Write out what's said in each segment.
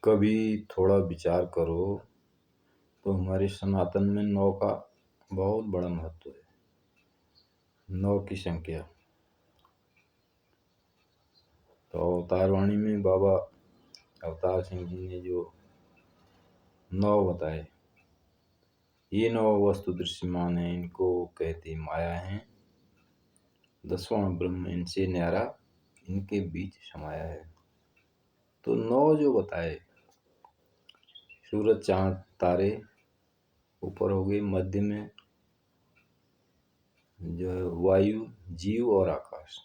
कभी थोड़ा विचार करो तो हमारे सनातन में 9 का बहुत बड़ा महत्व है। 9 की संख्या तो अवतार वाणी में बाबा अवतार सिंह जी ने जो 9 बताए, ये 9 वस्तु दृश्यमान है, इनको कहते माया है। 10वां ब्रह्म इनसे न्यारा, इनके बीच समाया है। तो 9 जो बताए, सूरज चांद तारे ऊपर हो गए, मध्य में जो है वायु जीव और आकाश,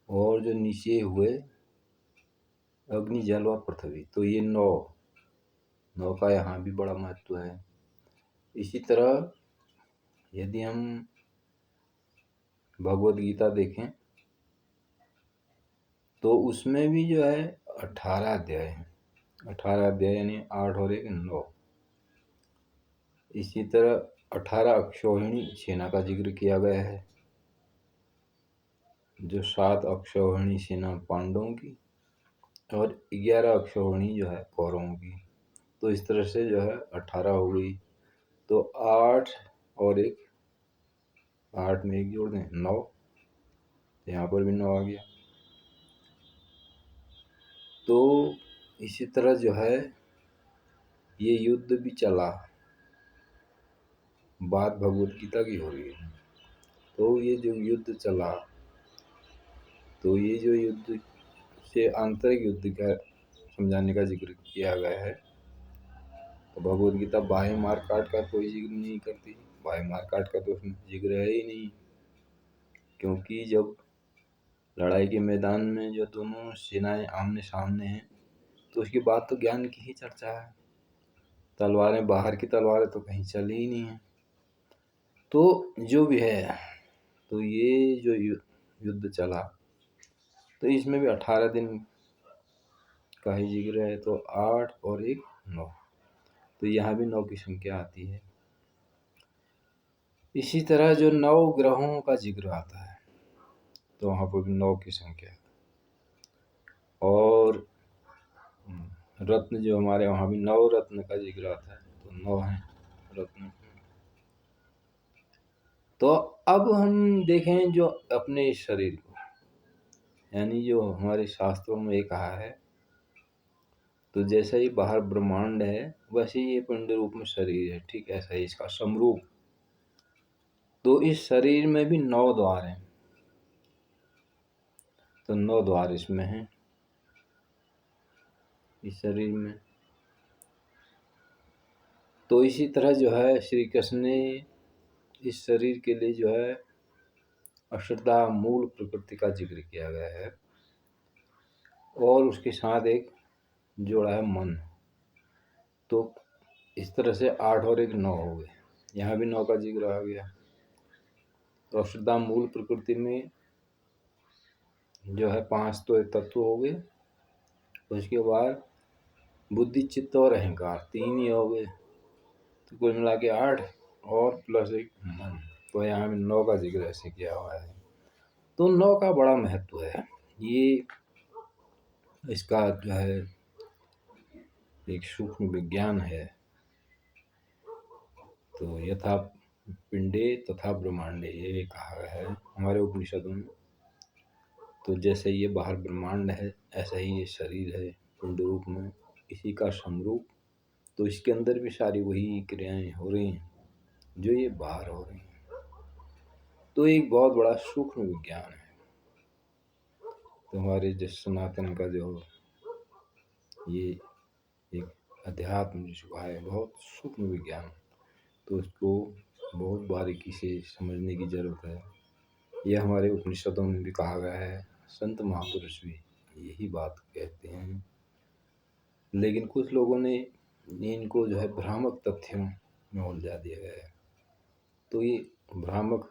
और जो नीचे हुए अग्नि जल व पृथ्वी। तो ये 9 का यहाँ भी बड़ा महत्व है। इसी तरह यदि हम भगवद गीता देखें तो उसमें भी जो है 18 अध्याय हैं। 18 अध्याय यानी 8 और 1 9। इसी तरह 18 अक्षौहिणी सेना का जिक्र किया गया है, जो 7 अक्षौहिणी सेना पांडवों की और 11 अक्षौहिणी जो है कौरवों की। तो इस तरह से जो है 18 हो गई। तो 8 और 1, 8 में 1 जोड़ दें 9, तो यहाँ पर भी 9 आ गया। तो इसी तरह जो है ये युद्ध भी चला, बात भगवद गीता की हो रही है। तो ये जो युद्ध चला, तो ये जो युद्ध से आंतरिक युद्ध का समझाने का जिक्र किया गया है। तो भगवद गीता बाह्य मारकाट का कोई जिक्र नहीं करती, बाह्य मारकाट का तो उसमें जिक्र है ही नहीं, क्योंकि जब लड़ाई के मैदान में जो दोनों सेनाएं आमने सामने हैं तो उसकी बात तो ज्ञान की ही चर्चा है। तलवारें, बाहर की तलवारें तो कहीं चली ही नहीं है। तो जो भी है, तो ये जो युद्ध चला, तो इसमें भी 18 दिन का ही जिक्र है। तो 8 और 1 9, तो यहाँ भी 9 की संख्या आती है। इसी तरह जो 9 ग्रहों का जिक्र आता है, तो वहाँ पर भी 9 की संख्या। और रत्न जो हमारे वहाँ भी 9 रत्न का जिक्र आता है, तो 9 है रत्न। तो अब हम देखें जो अपने शरीर को, यानी जो हमारे शास्त्रों में ये कहा है, तो जैसा ही बाहर ब्रह्मांड है वैसे ही ये पिंड रूप में शरीर है, ठीक ऐसा ही इसका समरूप। तो इस शरीर में भी 9 द्वार हैं, तो 9 द्वार इसमें हैं इस शरीर में। तो इसी तरह जो है श्री कृष्ण ने इस शरीर के लिए जो है अश्रद्धा मूल प्रकृति का जिक्र किया गया है, और उसके साथ एक जोड़ा है मन। तो इस तरह से 8 और 1 9 हो गए, यहाँ भी 9 का जिक्र आ गया। तो अश्रद्धा मूल प्रकृति में जो है 5 तो तत्व हो गए, उसके बाद बुद्धि, चित्त और अहंकार 3 ही हो गए, तो कुल मिला के 8 और प्लस 1 मन। तो यहाँ भी 9 का जिक्र ऐसे किया हुआ है। तो 9 का बड़ा महत्व है। ये इसका जो है एक सूक्ष्म विज्ञान है। तो यथा पिंडे तथा ब्रह्मांडे, ये कहा गया है हमारे उपनिषदों में। तो जैसे ये बाहर ब्रह्मांड है, ऐसा ही ये शरीर है पिंड रूप में, इसी का समरूप। तो इसके अंदर भी सारी वही क्रियाएं हो रही हैं जो ये बाहर हो रही हैं। तो एक बहुत बड़ा सूक्ष्म विज्ञान है। तो हमारे जो सनातन का जो ये एक अध्यात्म जो है बहुत सूक्ष्म विज्ञान, तो उसको बहुत बारीकी से समझने की जरूरत है। यह हमारे उपनिषदों में भी कहा गया है, संत महापुरुष भी यही बात कहते हैं। लेकिन कुछ लोगों ने इनको जो है भ्रामक तथ्यों में उलझा दिया गया है। तो ये भ्रामक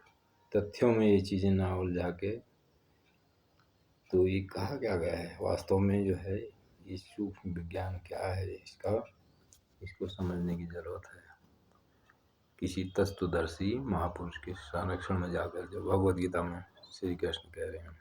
तथ्यों में ये चीज़ें ना उलझा के, तो ये कहा क्या गया है वास्तव में जो है ये सूक्ष्म विज्ञान क्या है इसको समझने की जरूरत है। किसी तत्वदर्शी महापुरुष के संरक्षण में जाकर, जो भगवद गीता में श्री कृष्ण कह रहे हैं।